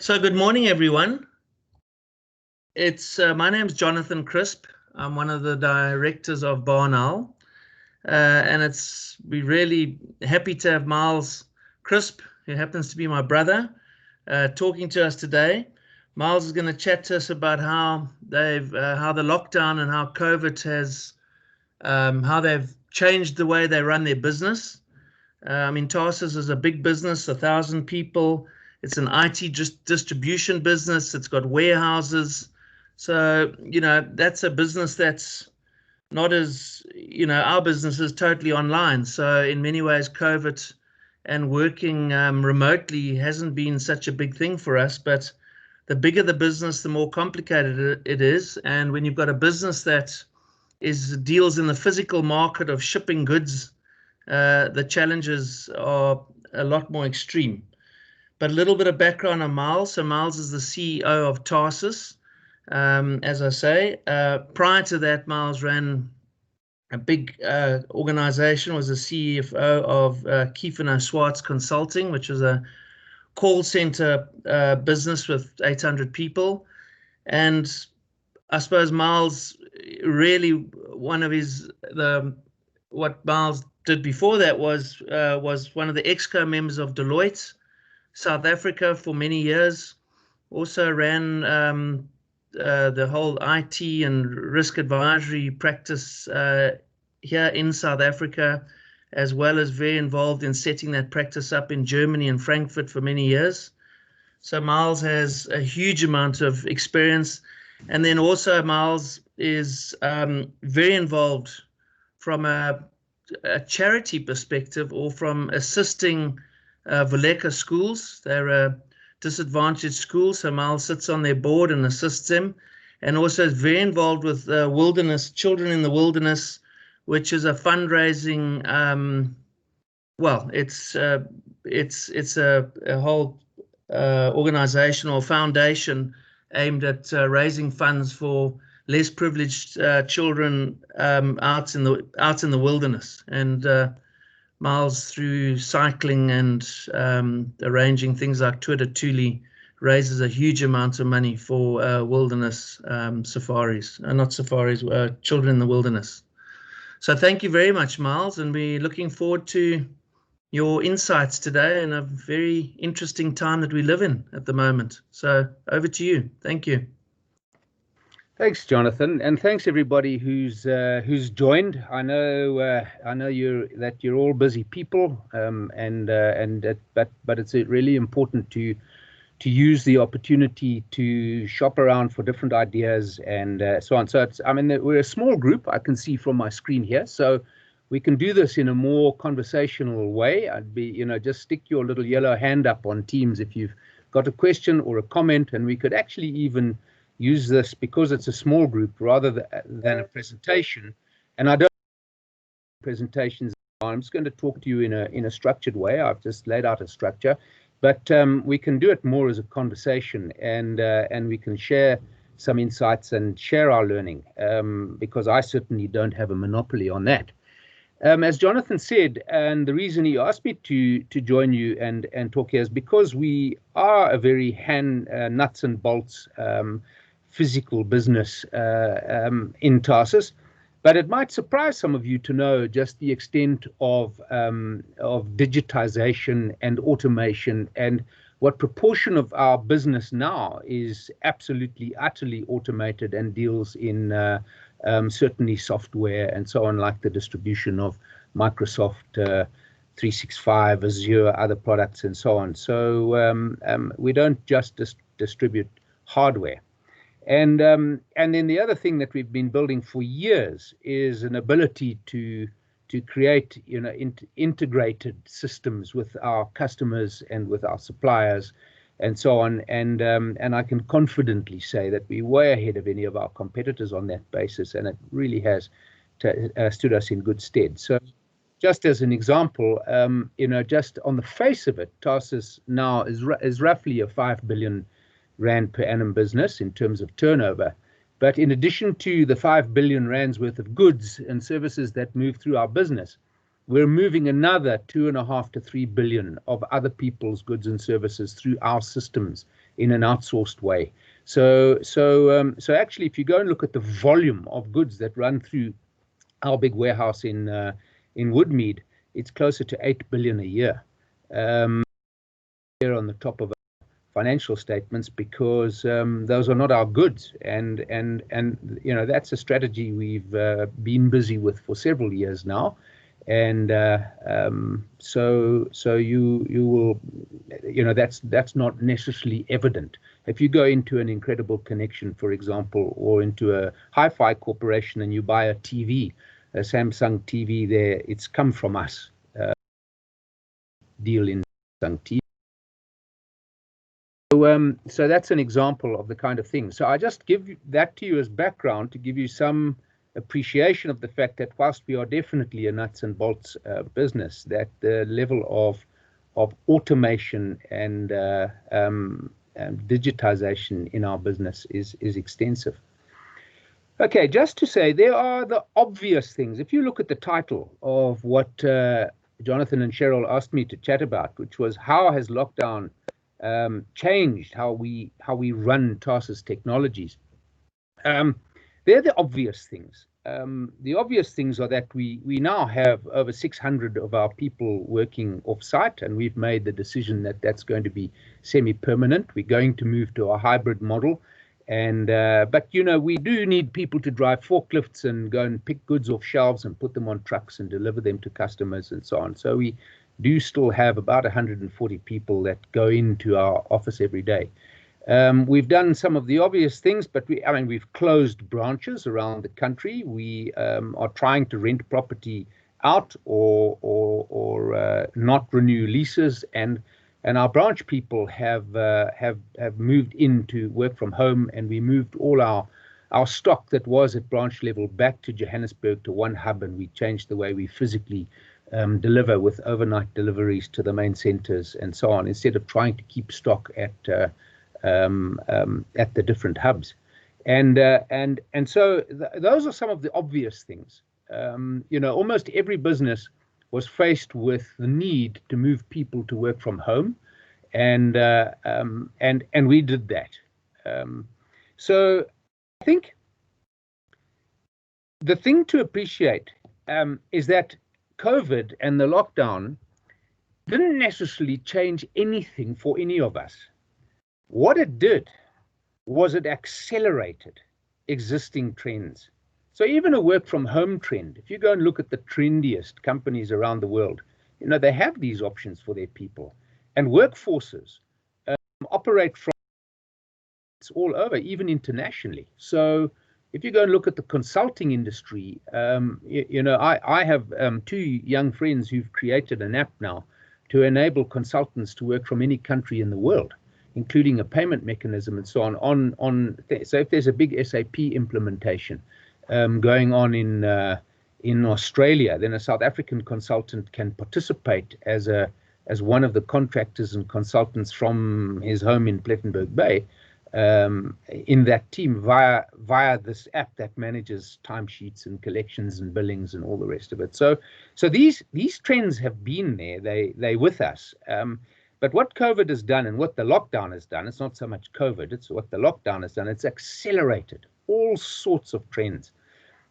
So good morning, everyone. It's my name's Jonathan Crisp. I'm one of the directors of BarnOwl, and we're really happy to have Miles Crisp, who happens to be my brother, talking to us today. Miles is going to chat to us about how the lockdown and how COVID has how they've changed the way they run their business. Tarsus is a big business, 1,000 people. It's an IT distribution business. It's got warehouses. So, that's a business that's not as, our business is totally online. So in many ways, COVID and working remotely hasn't been such a big thing for us. But the bigger the business, the more complicated it is. And when you've got a business that deals in the physical market of shipping goods, the challenges are a lot more extreme. But a little bit of background on Miles. So Miles is the CEO of Tarsus, as I say. Prior to that, Miles ran a big organization, was the CFO of Kiefer Schwartz Consulting, which was a call center business with 800 people. And I suppose Miles really, what Miles did before that was one of the exco members of Deloitte South Africa for many years. Also ran the whole IT and risk advisory practice here in South Africa, as well as very involved in setting that practice up in Germany and Frankfurt for many years. So Miles has a huge amount of experience. And then also Miles is very involved from a charity perspective, or from assisting Valeka schools. They're a disadvantaged school, so Miles sits on their board and assists them, and also is very involved with wilderness, Children in the Wilderness, which is a fundraising, it's a whole organization or foundation aimed at raising funds for less privileged children out in the wilderness. And Miles, through cycling and arranging things like Tour de Tule, raises a huge amount of money for wilderness safaris, not safaris, children in the wilderness. So thank you very much, Miles, and we're looking forward to your insights today in a very interesting time that we live in at the moment. So over to you. Thank you. Thanks, Jonathan, and thanks everybody who's joined. I know you're all busy people, but it's really important to use the opportunity to shop around for different ideas and so on. So we're a small group. I can see from my screen here, so we can do this in a more conversational way. I'd be, just stick your little yellow hand up on Teams if you've got a question or a comment, and we could actually even use this, because it's a small group, rather than a presentation. And I don't presentations. I'm just going to talk to you in a structured way. I've just laid out a structure, but we can do it more as a conversation, and we can share some insights and share our learning, because I certainly don't have a monopoly on that. As Jonathan said, and the reason he asked me to join you and talk here is because we are a very nuts and bolts physical business in Tarsus, but it might surprise some of you to know just the extent of digitization and automation, and what proportion of our business now is absolutely, utterly automated and deals in certainly software and so on, like the distribution of Microsoft 365, Azure, other products, and so on. So we don't just distribute hardware. And then the other thing that we've been building for years is an ability to create integrated systems with our customers and with our suppliers and so on. And I can confidently say that we're way ahead of any of our competitors on that basis, and it really has stood us in good stead. So just as an example, just on the face of it, Tarsus now is roughly a 5 billion rand per annum business in terms of turnover. But in addition to the 5 billion rands worth of goods and services that move through our business, we're moving another 2.5 to 3 billion of other people's goods and services through our systems in an outsourced way. So actually, if you go and look at the volume of goods that run through our big warehouse in Woodmead, it's closer to 8 billion a year. Here on the top of financial statements, because those are not our goods, and you know, that's a strategy we've been busy with for several years now, and so you will, you know, that's not necessarily evident. If you go into an Incredible Connection, for example, or into a hi-fi corporation and you buy a TV, a Samsung TV there, it's come from us. Deal in Samsung TV. So that's an example of the kind of thing. So I just give that to you as background to give you some appreciation of the fact that whilst we are definitely a nuts and bolts business, that the level of automation and digitization in our business is extensive. Okay, just to say, there are the obvious things. If you look at the title of what Jonathan and Cheryl asked me to chat about, which was how has lockdown changed how we run Tarsus Technologies. They're the obvious things. The obvious things are that we now have over 600 of our people working off-site, and we've made the decision that that's going to be semi-permanent. We're going to move to a hybrid model, and but you know, we do need people to drive forklifts and go and pick goods off shelves and put them on trucks and deliver them to customers and so on. So we do still have about 140 people that go into our office every day. We've done some of the obvious things, but we've closed branches around the country. We are trying to rent property out or not renew leases, and our branch people have moved in to work from home, and we moved all our stock that was at branch level back to Johannesburg to one hub, and we changed the way we physically deliver with overnight deliveries to the main centers and so on, instead of trying to keep stock at the different hubs. And so those are some of the obvious things. You know, almost every business was faced with the need to move people to work from home, and we did that. So I think the thing to appreciate is that COVID and the lockdown didn't necessarily change anything for any of us. What it did was it accelerated existing trends. So even a work from home trend, if you go and look at the trendiest companies around the world, you know, they have these options for their people, and workforces operate from all over, even internationally. So if you go and look at the consulting industry, you know, I have two young friends who've created an app now to enable consultants to work from any country in the world, including a payment mechanism and so on. So if there's a big SAP implementation going on in Australia, then a South African consultant can participate as one of the contractors and consultants from his home in Plettenberg Bay, in that team via this app that manages timesheets and collections and billings and all the rest of it. So these trends have been there. They're with us. But what COVID has done and what the lockdown has done, it's not so much COVID, it's what the lockdown has done. It's accelerated all sorts of trends.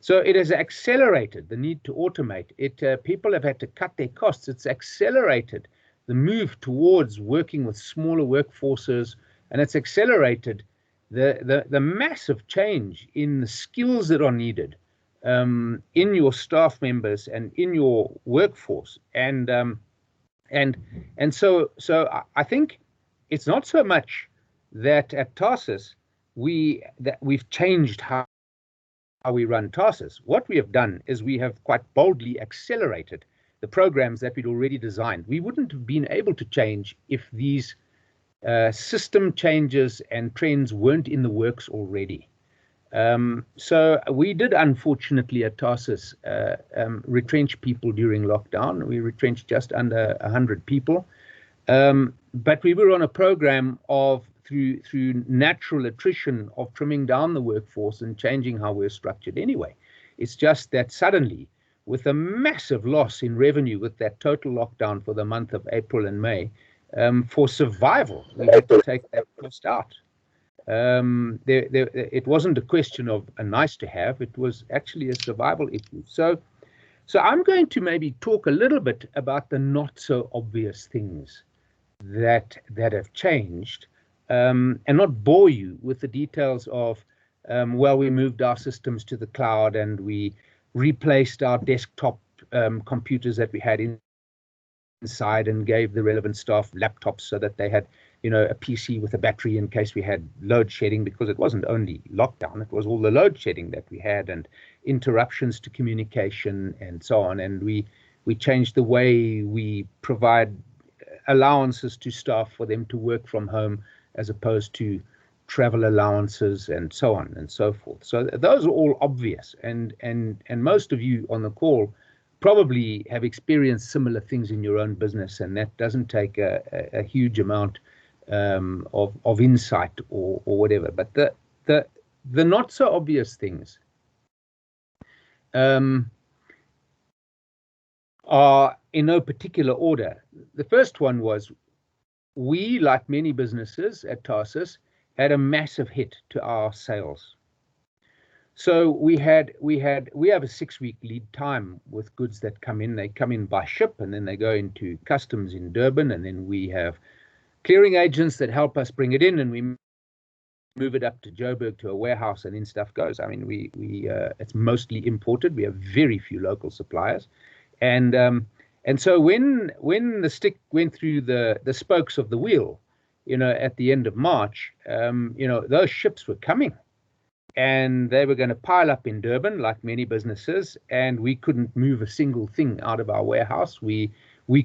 So it has accelerated the need to automate. People have had to cut their costs. It's accelerated the move towards working with smaller workforces, and it's accelerated the massive change in the skills that are needed in your staff members and in your workforce. And so I think it's not so much that at Tarsus we've changed how we run Tarsus. What we have done is we have quite boldly accelerated the programs that we'd already designed. We wouldn't have been able to change if these system changes and trends weren't in the works already. So we did, unfortunately, at Tarsus retrench people during lockdown. We retrenched just under 100 people, but we were on a program of through natural attrition of trimming down the workforce and changing how we're structured anyway. It's just that suddenly, with a massive loss in revenue with that total lockdown for the month of April and May, For survival, we had to take that cost out. It wasn't a question of a nice to have, it was actually a survival issue. So I'm going to maybe talk a little bit about the not so obvious things that have changed, and not bore you with the details of, well, we moved our systems to the cloud and we replaced our desktop computers that we had inside and gave the relevant staff laptops so that they had, a PC with a battery in case we had load shedding, because it wasn't only lockdown, it was all the load shedding that we had and interruptions to communication and so on. And we changed the way we provide allowances to staff for them to work from home as opposed to travel allowances and so on and so forth. So those are all obvious, and most of you on the call probably have experienced similar things in your own business, and that doesn't take a huge amount of insight or whatever. But the not so obvious things are in no particular order. The first one was, we, like many businesses at Tarsus, had a massive hit to our sales. So we have a 6-week lead time with goods that come in. They come in by ship, and then they go into customs in Durban, and then we have clearing agents that help us bring it in, and we move it up to Joburg to a warehouse, and in stuff goes. I mean, it's mostly imported. We have very few local suppliers, and so when the stick went through the spokes of the wheel, at the end of March, those ships were coming, and they were going to pile up in Durban, like many businesses, and we couldn't move a single thing out of our warehouse. We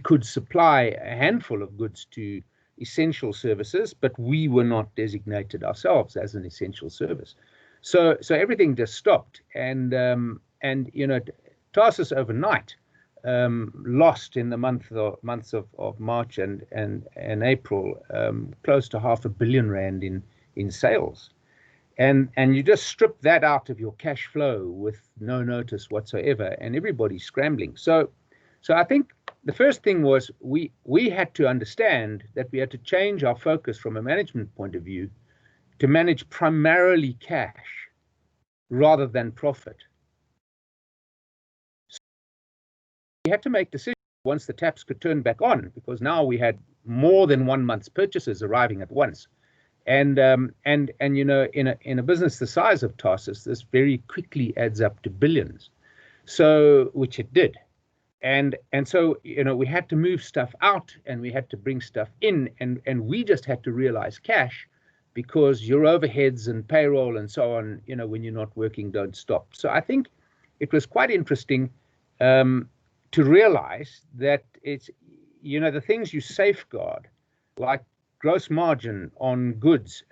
could supply a handful of goods to essential services, but we were not designated ourselves as an essential service. So everything just stopped, and Tarsus overnight lost in the months of March and April close to R500 million in sales. And you just strip that out of your cash flow with no notice whatsoever, and everybody's scrambling. So I think the first thing was we had to understand that we had to change our focus from a management point of view to manage primarily cash rather than profit. So we had to make decisions once the taps could turn back on, because now we had more than 1 month's purchases arriving at once. And in a business the size of Tarsus, this very quickly adds up to billions. So, which it did. And so, we had to move stuff out and we had to bring stuff in, and we just had to realize cash, because your overheads and payroll and so on, when you're not working, don't stop. So I think it was quite interesting to realize that it's, the things you safeguard, like gross margin on goods,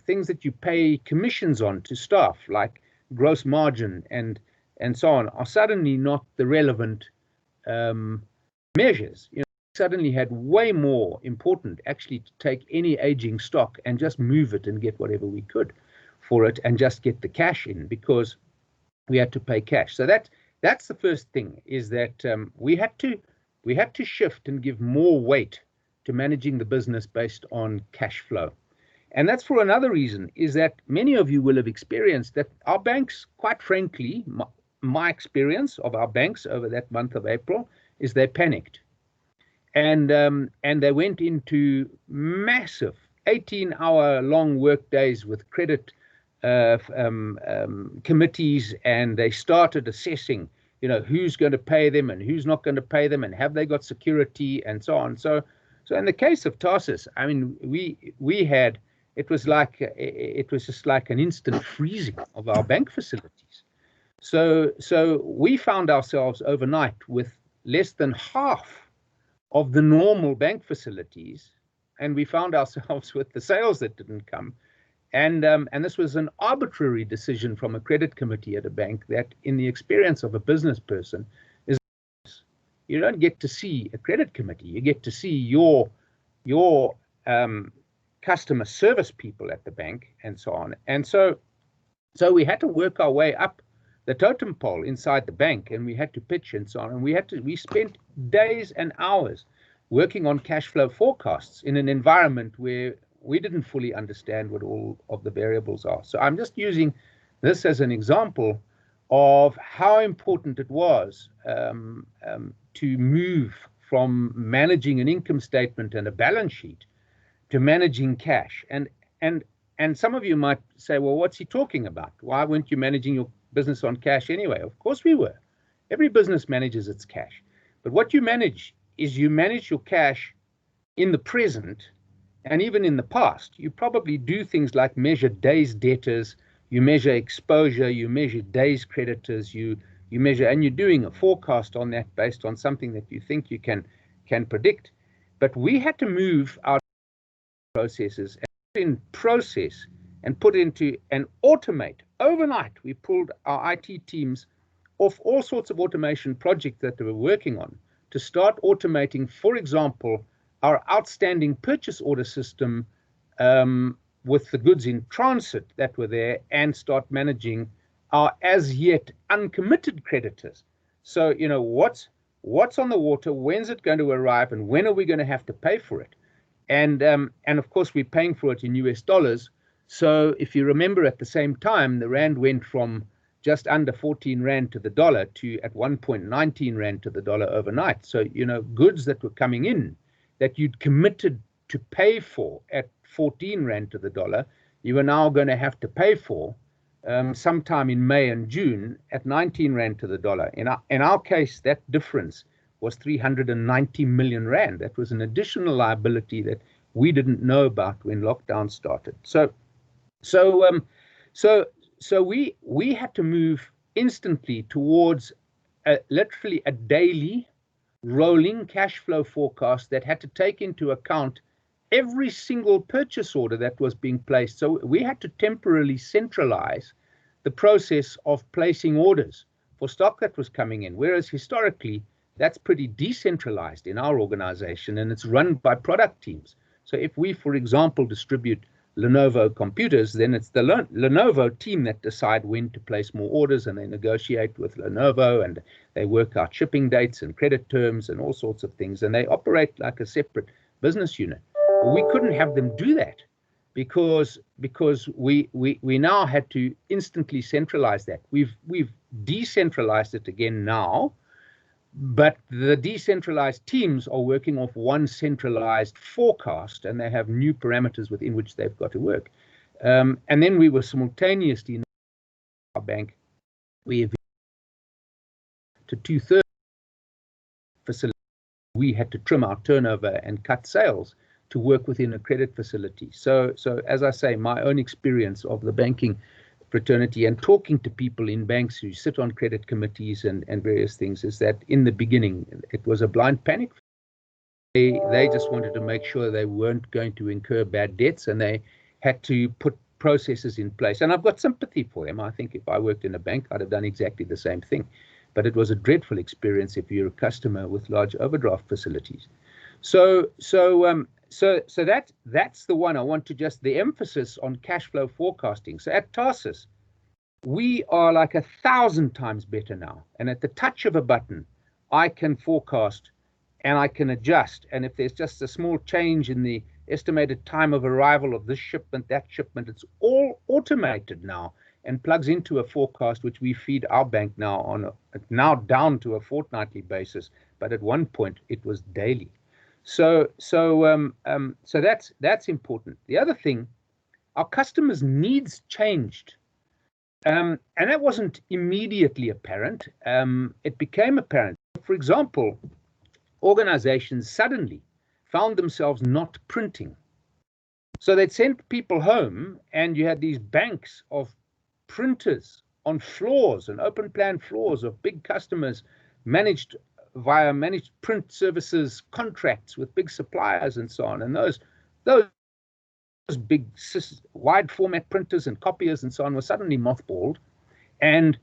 things that you pay commissions on to staff, like gross margin and so on, are suddenly not the relevant measures. Suddenly had way more important actually to take any aging stock and just move it and get whatever we could for it and just get the cash in, because we had to pay cash. So that's the first thing, is that we had to shift and give more weight to managing the business based on cash flow. And that's for another reason, is that many of you will have experienced that our banks, quite frankly, my experience of our banks over that month of April is they panicked. And they went into massive 18-hour-long work days with credit committees, and they started assessing, who's going to pay them and who's not going to pay them, and have they got security and so on. So in the case of Tarsus, I mean, it was just like an instant freezing of our bank facilities. So we found ourselves overnight with less than half of the normal bank facilities, and we found ourselves with the sales that didn't come. And this was an arbitrary decision from a credit committee at a bank that, in the experience of a business person, is you don't get to see a credit committee. You get to see your customer service people at the bank and so on. And so we had to work our way up the totem pole inside the bank, and we had to pitch and so on. And we spent days and hours working on cash flow forecasts in an environment where we didn't fully understand what all of the variables are. So I'm just using this as an example of how important it was to move from managing an income statement and a balance sheet to managing cash. And some of you might say, well, what's he talking about? Why weren't you managing your business on cash anyway? Of course we were. Every business manages its cash. But what you manage is you manage your cash in the present and even in the past. You probably do things like measure days debtors, you measure exposure, you measure days creditors, you measure, and you're doing a forecast on that based on something that you think you can predict. But we had to move our processes in process and put into and automate overnight. We pulled our IT teams off all sorts of automation projects that they were working on to start automating, for example, our outstanding purchase order system with the goods in transit that were there, and start managing our as yet uncommitted creditors. So, you know, what's on the water, when's it going to arrive, and when are we going to have to pay for it? And of course, we're paying for it in US dollars. So if you remember, at the same time, the rand went from just under 14 rand to the dollar to at one point 19 rand to the dollar overnight. So, you know, goods that were coming in that you'd committed to pay for at 14 rand to the dollar, you are now going to have to pay for sometime in May and June at 19 rand to the dollar. In our case, that difference was 390 million rand. That was an additional liability that we didn't know about when lockdown started. So we had to move instantly towards literally a daily rolling cash flow forecast that had to take into account every single purchase order that was being placed. So we had to temporarily centralize the process of placing orders for stock that was coming in, whereas historically that's pretty decentralized in our organization, and it's run by product teams. So if we, for example, distribute Lenovo computers, then it's the Lenovo team that decide when to place more orders, and they negotiate with Lenovo, and they work out shipping dates and credit terms and all sorts of things, and they operate like a separate business unit. But we couldn't have them do that because we now had to instantly centralize that. We've decentralized it again now, but the decentralized teams are working off one centralized forecast, and they have new parameters within which they've got to work. And then we were simultaneously in our bank, we have to 2/3 facility. We had to trim our turnover and cut sales to work within a credit facility. So as I say, my own experience of the banking fraternity and talking to people in banks who sit on credit committees and various things is that in the beginning, it was a blind panic. They just wanted to make sure they weren't going to incur bad debts, and they had to put processes in place. And I've got sympathy for them. I think if I worked in a bank, I'd have done exactly the same thing. But it was a dreadful experience if you're a customer with large overdraft facilities. So that's the one I want to just, the emphasis on cash flow forecasting. So at Tarsus, we are like 1,000 times better now. And at the touch of a button, I can forecast and I can adjust. And if there's just a small change in the estimated time of arrival of this shipment, that shipment, it's all automated now and plugs into a forecast which we feed our bank now on now down to a fortnightly basis. But at one point it was daily. So that's important. The other thing, our customers' needs changed, and that wasn't immediately apparent. It became apparent. For example, organizations suddenly found themselves not printing, so they'd send people home, and you had these banks of printers on floors and open plan floors of big customers managed via managed print services contracts with big suppliers and so on. And those big wide format printers and copiers and so on were suddenly mothballed. And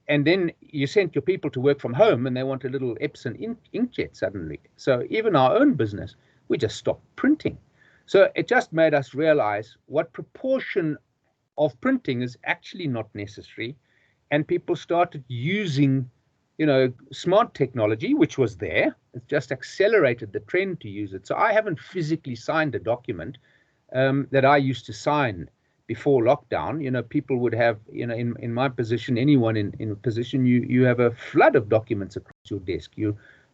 then you sent your people to work from home, and they want a little Epson inkjet suddenly. So even our own business, we just stopped printing. So it just made us realize what proportion of printing is actually not necessary. And people started using smart technology, which was there. It's just accelerated the trend to use it. So I haven't physically signed a document that I used to sign before lockdown. People would have, in my position, anyone in a position, you have a flood of documents across your desk.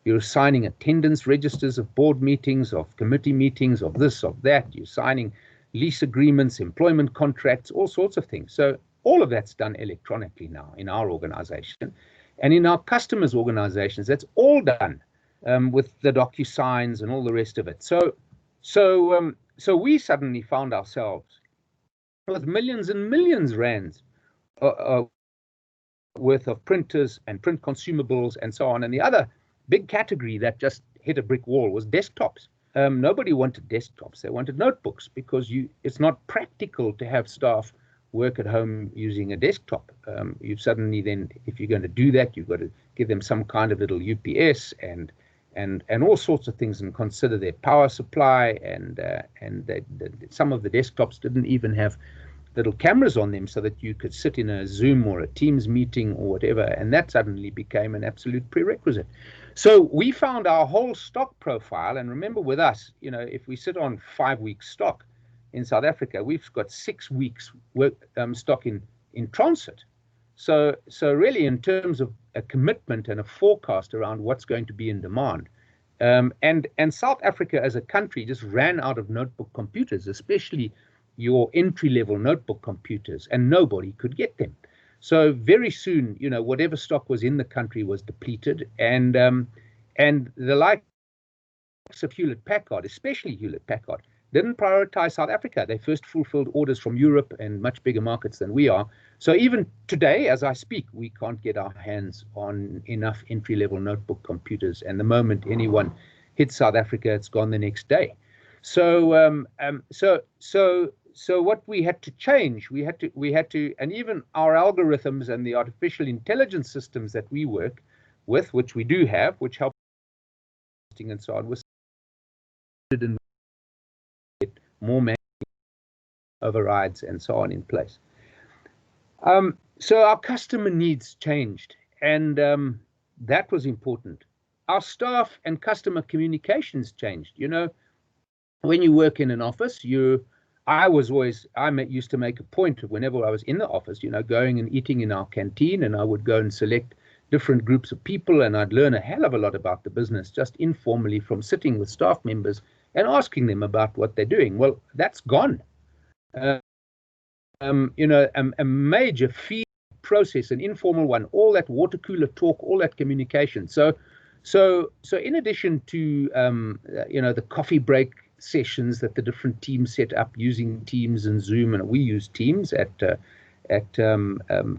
You're signing attendance registers of board meetings, of committee meetings, of this, of that. You're signing lease agreements, employment contracts, all sorts of things. So all of that's done electronically now in our organization. And in our customers' organizations, that's all done with the DocuSigns and all the rest of it. So we suddenly found ourselves with millions and millions rands worth of printers and print consumables and so on. And the other big category that just hit a brick wall was desktops. Nobody wanted desktops. They wanted notebooks because it's not practical to have staff work at home using a desktop. You suddenly then, if you're going to do that, you've got to give them some kind of little UPS and all sorts of things, and consider their power supply. And some of the desktops didn't even have little cameras on them so that you could sit in a Zoom or a Teams meeting or whatever. And that suddenly became an absolute prerequisite. So we found our whole stock profile. And remember, with us, if we sit on 5 weeks stock in South Africa, we've got 6 weeks work stock in transit. So really, in terms of a commitment and a forecast around what's going to be in demand, and South Africa as a country just ran out of notebook computers, especially your entry-level notebook computers, and nobody could get them. So very soon, whatever stock was in the country was depleted, and the likes of Hewlett-Packard, especially Hewlett-Packard, didn't prioritize South Africa. They first fulfilled orders from Europe and much bigger markets than we are. So even today, as I speak, we can't get our hands on enough entry-level notebook computers. And the moment anyone hits South Africa, it's gone the next day. So what we had to change, we had to, and even our algorithms and the artificial intelligence systems that we work with, which we do have, which help and so on, was more manual overrides and so on in place. So our customer needs changed, and that was important. Our staff and customer communications changed. When you work in an office, I used to make a point of, whenever I was in the office, going and eating in our canteen, and I would go and select different groups of people, and I'd learn a hell of a lot about the business just informally from sitting with staff members and asking them about what they're doing. Well, that's gone. A major feed process, an informal one, all that water cooler talk, all that communication. So in addition to the coffee break sessions that the different teams set up using Teams and Zoom, and we use Teams at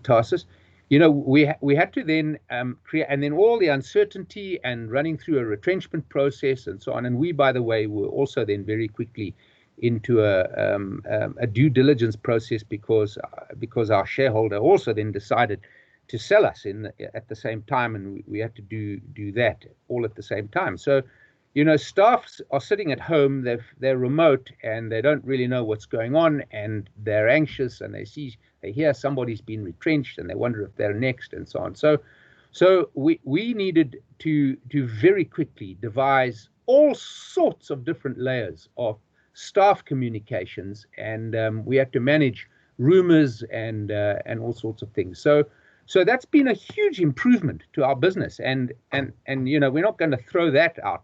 Tarsus, we had to then create, and then all the uncertainty and running through a retrenchment process and so on. And we, by the way, were also then very quickly into a due diligence process because our shareholder also then decided to sell us at the same time, and we had to do that all at the same time. So staff are sitting at home, they're remote, and they don't really know what's going on, and they're anxious, and they hear somebody's been retrenched, and they wonder if they're next, and so on. So we needed to very quickly devise all sorts of different layers of staff communications, and we had to manage rumors and all sorts of things. So that's been a huge improvement to our business, and we're not going to throw that out.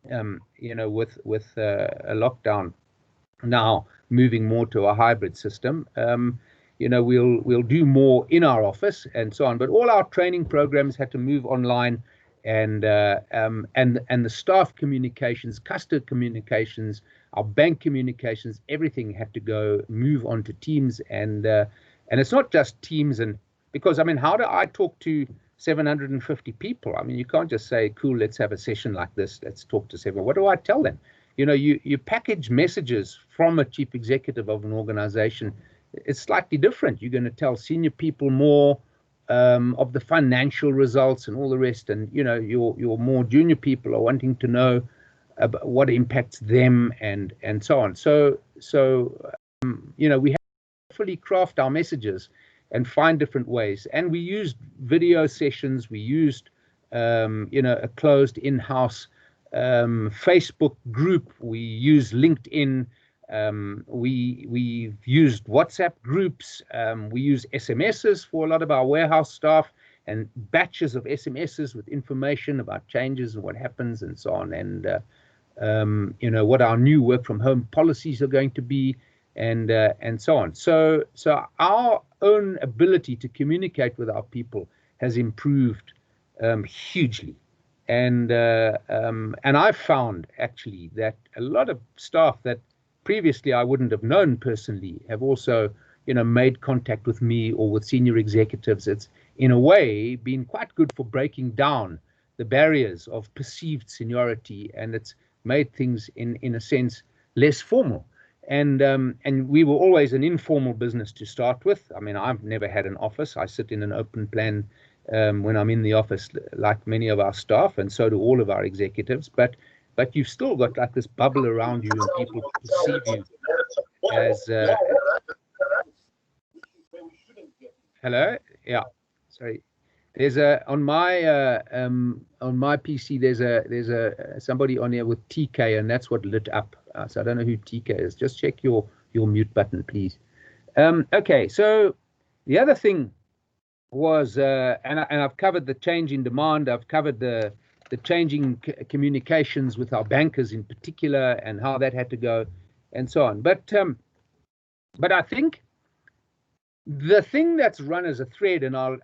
With a lockdown now moving more to a hybrid system, we'll do more in our office and so on. But all our training programs had to move online, and the staff communications, customer communications, our bank communications, everything had to move on to Teams, and it's not just Teams, and because how do I talk to 750 people? You can't just say, cool, let's have a session like this, let's talk to 7. What do I tell them? You package messages from a chief executive of an organization. It's slightly different. You're going to tell senior people more of the financial results and all the rest, and your more junior people are wanting to know about what impacts them and so on. So we have to fully craft our messages and find different ways. And we used video sessions, we used a closed in-house Facebook group. We use LinkedIn. We've used WhatsApp groups. We use SMSs for a lot of our warehouse staff, and batches of SMSs with information about changes and what happens and so on, and what our new work from home policies are going to be, and so on. So our own ability to communicate with our people has improved hugely. And I've found actually that a lot of staff that previously I wouldn't have known personally have also, made contact with me or with senior executives. It's in a way been quite good for breaking down the barriers of perceived seniority, and it's made things in a sense less formal. And we were always an informal business to start with. I mean, I've never had an office. I sit in an open plan when I'm in the office, like many of our staff, and so do all of our executives. But you've still got like this bubble around you, and people perceive you as hello. Yeah, sorry. There's on my PC. There's a somebody on here with TK, and that's what lit up. So I don't know who TK is. Just check your mute button, please. Okay. So the other thing was, and I've covered the change in demand. I've covered the changing communications with our bankers in particular, and how that had to go, and so on. But I think the thing that's run as a thread, and I'll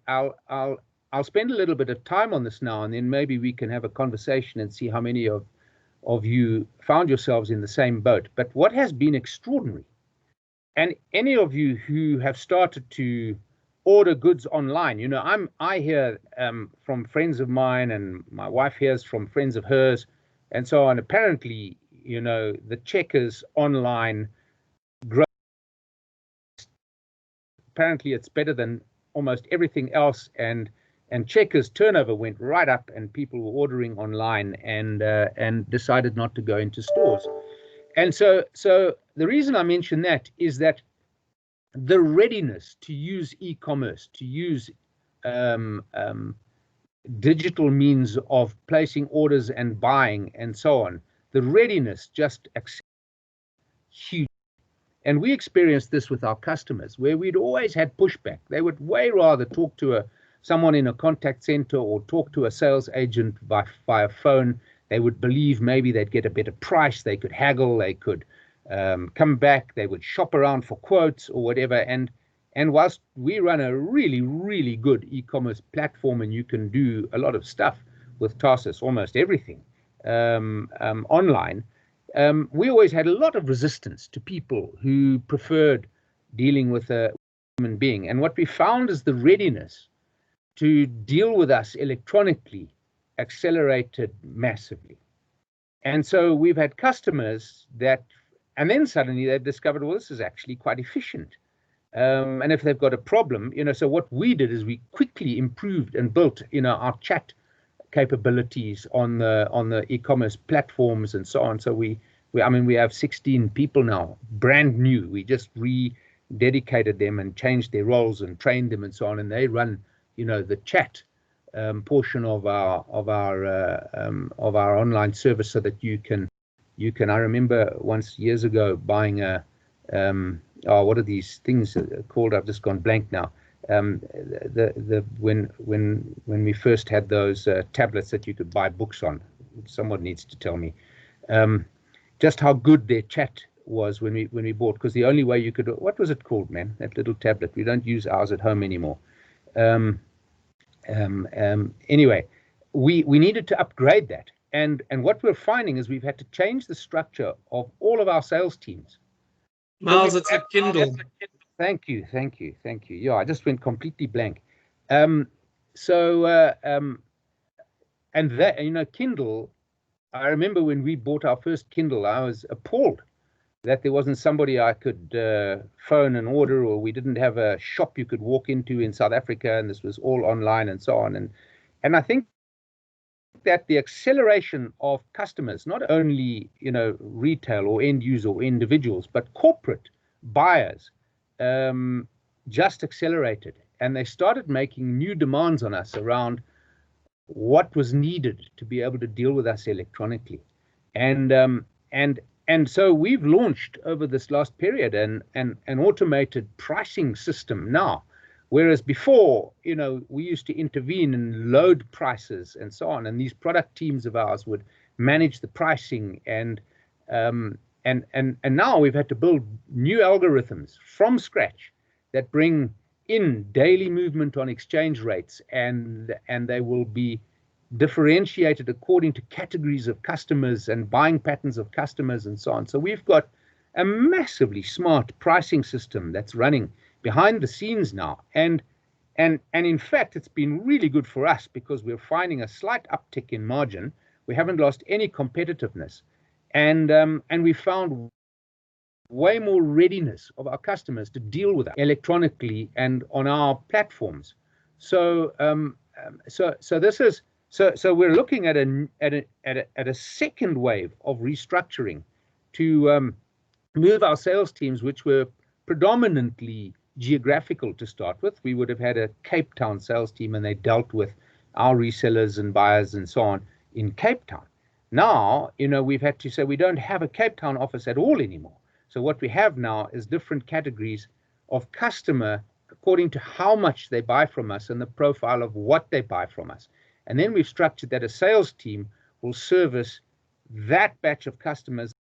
spend a little bit of time on this now, and then maybe we can have a conversation and see how many of you found yourselves in the same boat. But what has been extraordinary, and any of you who have started to order goods online, I hear from friends of mine, and my wife hears from friends of hers, and so on. Apparently, the Checkers online growth, apparently it's better than almost everything else, and Checkers turnover went right up, and people were ordering online, and decided not to go into stores. And so the reason I mention that is that the readiness to use e-commerce, to use digital means of placing orders and buying and so on, the readiness just huge. And we experienced this with our customers, where we'd always had pushback. They would way rather talk to someone in a contact center or talk to a sales agent via phone. They would believe maybe they'd get a better price, they could haggle, they could come back, they would shop around for quotes or whatever. And whilst we run a really, really good e-commerce platform, and you can do a lot of stuff with Tarsus, almost everything online, we always had a lot of resistance to people who preferred dealing with a human being. And what we found is the readiness to deal with us electronically accelerated massively. And so we've had customers that, and then suddenly they've discovered, well, this is actually quite efficient. And if they've got a problem, so what we did is we quickly improved and built, our chat capabilities on the e-commerce platforms and so on. So we have 16 people now, brand new. We just rededicated them and changed their roles and trained them and so on, and they run, the chat portion of our online service, so that you can. I remember once years ago buying a what are these things called? I've just gone blank now. When we first had those tablets that you could buy books on, someone needs to tell me just how good their chat was when we bought, because the only way you could, what was it called, man? That little tablet. We don't use ours at home anymore. Anyway, we needed to upgrade that, and what we're finding is we've had to change the structure of all of our sales teams. Miles, it's a Kindle. Thank you. Yeah, I just went completely blank. And that, Kindle, I remember when we bought our first Kindle, I was appalled that there wasn't somebody I could phone and order, or we didn't have a shop you could walk into in South Africa, and this was all online and so on. And I think that the acceleration of customers, not only retail or end user or individuals, but corporate buyers, just accelerated, and they started making new demands on us around what was needed to be able to deal with us electronically. And so we've launched over this last period an automated pricing system now, whereas before, we used to intervene and load prices and so on, and these product teams of ours would manage the pricing, and now we've had to build new algorithms from scratch that bring in daily movement on exchange rates, and they will be differentiated according to categories of customers and buying patterns of customers and so on. So we've got a massively smart pricing system that's running behind the scenes now. And in fact, it's been really good for us because we're finding a slight uptick in margin. We haven't lost any competitiveness. And we found way more readiness of our customers to deal with that electronically and on our platforms. So this is so we're looking at a second wave of restructuring to move our sales teams, which were predominantly geographical to start with. We would have had a Cape Town sales team, and they dealt with our resellers and buyers and so on in Cape Town. Now, we've had to say we don't have a Cape Town office at all anymore. So what we have now is different categories of customer according to how much they buy from us and the profile of what they buy from us. And then we've structured that a sales team will service that batch of customers,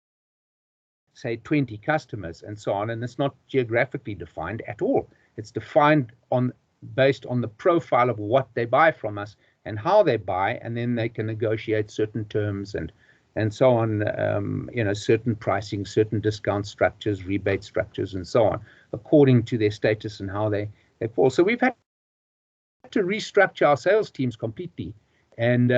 say 20 customers and so on. And it's not geographically defined at all. It's defined based on the profile of what they buy from us and how they buy, and then they can negotiate certain terms and so on, certain pricing, certain discount structures, rebate structures, and so on, according to their status and how they fall. So we've had to restructure our sales teams completely and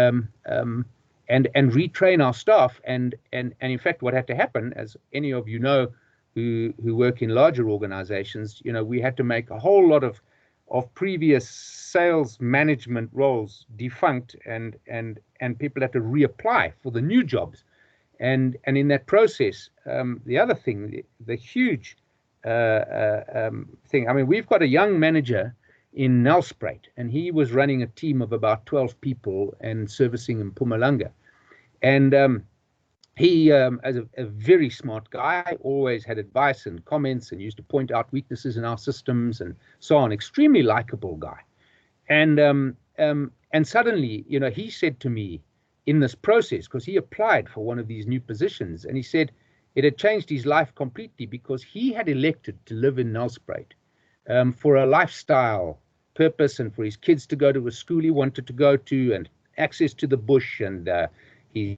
retrain our staff. And in fact, what had to happen, as any of you know who work in larger organizations, we had to make a whole lot of previous sales management roles defunct, and people had to reapply for the new jobs. And in that process, the other thing, the huge thing, I mean, we've got a young manager in Nelspruit, and he was running a team of about 12 people and servicing in Mpumalanga. And he, as a very smart guy, always had advice and comments and used to point out weaknesses in our systems and so on. Extremely likable guy. And suddenly, he said to me in this process, because he applied for one of these new positions, and he said it had changed his life completely because he had elected to live in Nelspruit for a lifestyle purpose and for his kids to go to a school he wanted to go to and access to the bush, and he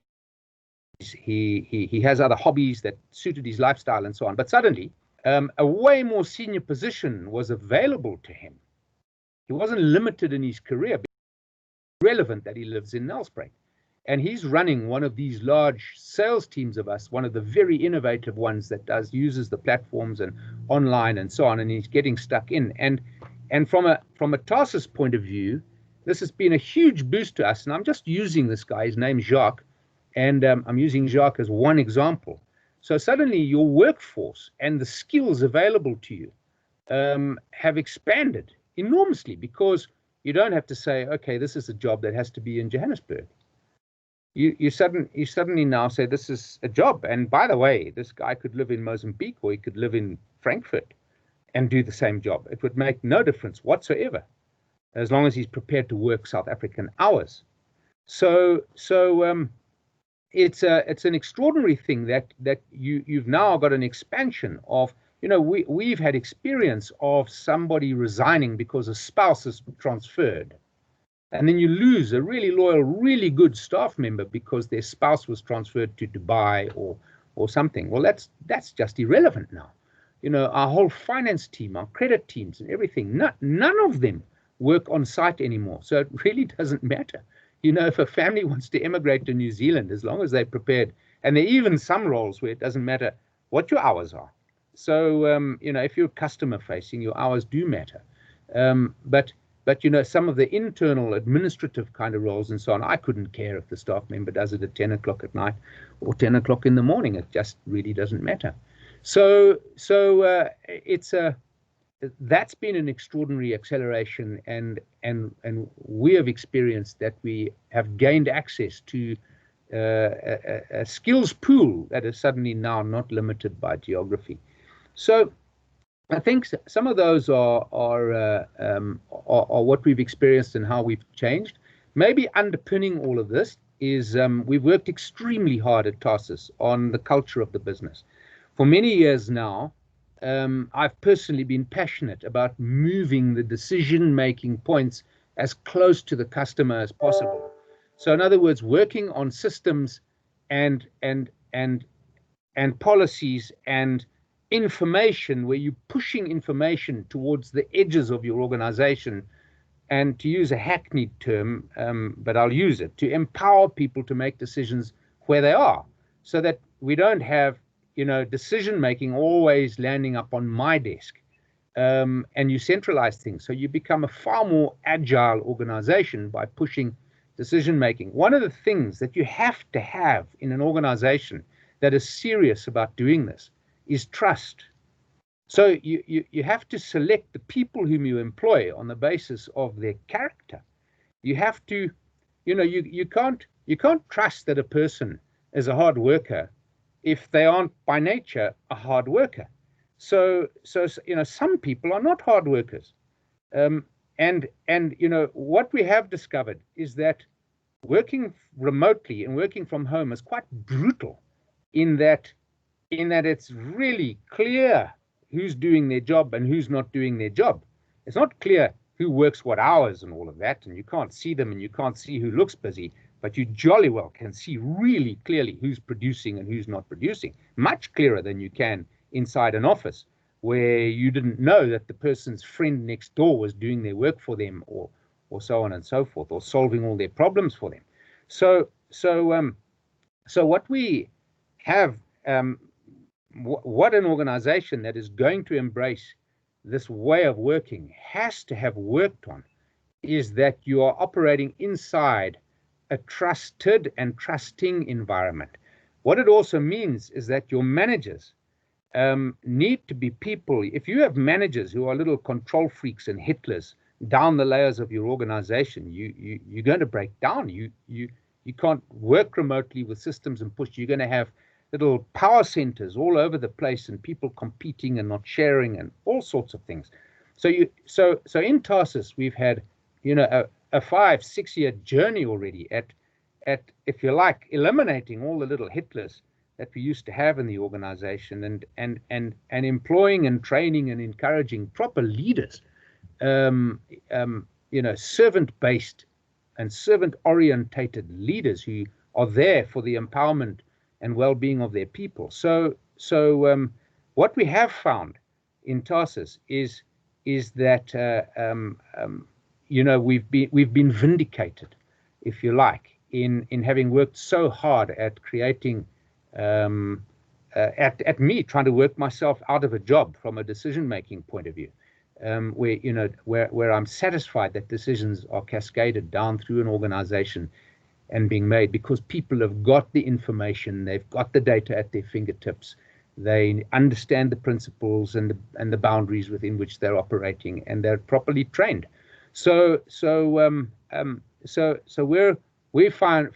has other hobbies that suited his lifestyle and so on. But suddenly, a way more senior position was available to him. He wasn't limited in his career. It's relevant that he lives in Nelspruit. And he's running one of these large sales teams of us, one of the very innovative ones that uses the platforms and online and so on, and he's getting stuck in. And from a Tarsus point of view, this has been a huge boost to us. And I'm just using this guy, his name's Jacques, and I'm using Jacques as one example. So suddenly your workforce and the skills available to you have expanded enormously, because you don't have to say, okay, this is a job that has to be in Johannesburg. You suddenly now say this is a job. And by the way, this guy could live in Mozambique or he could live in Frankfurt and do the same job. It would make no difference whatsoever, as long as he's prepared to work South African hours. So it's an extraordinary thing that you've now got an expansion of, we've had experience of somebody resigning because a spouse is transferred. And then you lose a really loyal, really good staff member because their spouse was transferred to Dubai or something. Well, that's just irrelevant now. Our whole finance team, our credit teams and everything, none of them work on site anymore. So it really doesn't matter. If a family wants to emigrate to New Zealand, as long as they're prepared, and there are even some roles where it doesn't matter what your hours are. So, if you're customer facing, your hours do matter. But some of the internal administrative kind of roles and so on, I couldn't care if the staff member does it at 10 o'clock at night or 10 o'clock in the morning. It just really doesn't matter. So it's that's been an extraordinary acceleration, and we have experienced that we have gained access to a skills pool that is suddenly now not limited by geography. So I think some of those are what we've experienced and how we've changed. Maybe underpinning all of this is we've worked extremely hard at Tarsus on the culture of the business. For many years now, I've personally been passionate about moving the decision-making points as close to the customer as possible. So in other words, working on systems and policies and information where you're pushing information towards the edges of your organization, and to use a hackneyed term, but I'll use it, to empower people to make decisions where they are, so that we don't have, decision making always landing up on my desk, and you centralize things. So you become a far more agile organization by pushing decision making. One of the things that you have to have in an organization that is serious about doing this is trust. So you have to select the people whom you employ on the basis of their character. You have to, you can't trust that a person is a hard worker if they aren't by nature a hard worker. So some people are not hard workers. And what we have discovered is that working remotely and working from home is quite brutal in that it's really clear who's doing their job and who's not doing their job. It's not clear who works what hours and all of that, and you can't see them and you can't see who looks busy, but you jolly well can see really clearly who's producing and who's not producing, much clearer than you can inside an office where you didn't know that the person's friend next door was doing their work for them, or so on and so forth, or solving all their problems for them. So what we have, what an organization that is going to embrace this way of working has to have worked on is that you are operating inside a trusted and trusting environment. What it also means is that your managers need to be people. If you have managers who are little control freaks and Hitlers down the layers of your organization, you're going to break down. You can't work remotely with systems and push. You're going to have little power centers all over the place and people competing and not sharing and all sorts of things. So in Tarsus, we've had, a 5-6 year journey already at, if you like, eliminating all the little Hitlers that we used to have in the organization, and employing and training and encouraging proper leaders, servant-based and servant-orientated leaders who are there for the empowerment and well-being of their people. So what we have found in Tarsus is that we've been vindicated, if you like, in having worked so hard at creating at me trying to work myself out of a job from a decision-making point of view, where I'm satisfied that decisions are cascaded down through an organization and being made because people have got the information, they've got the data at their fingertips, they understand the principles and the boundaries within which they're operating, and they're properly trained. So we found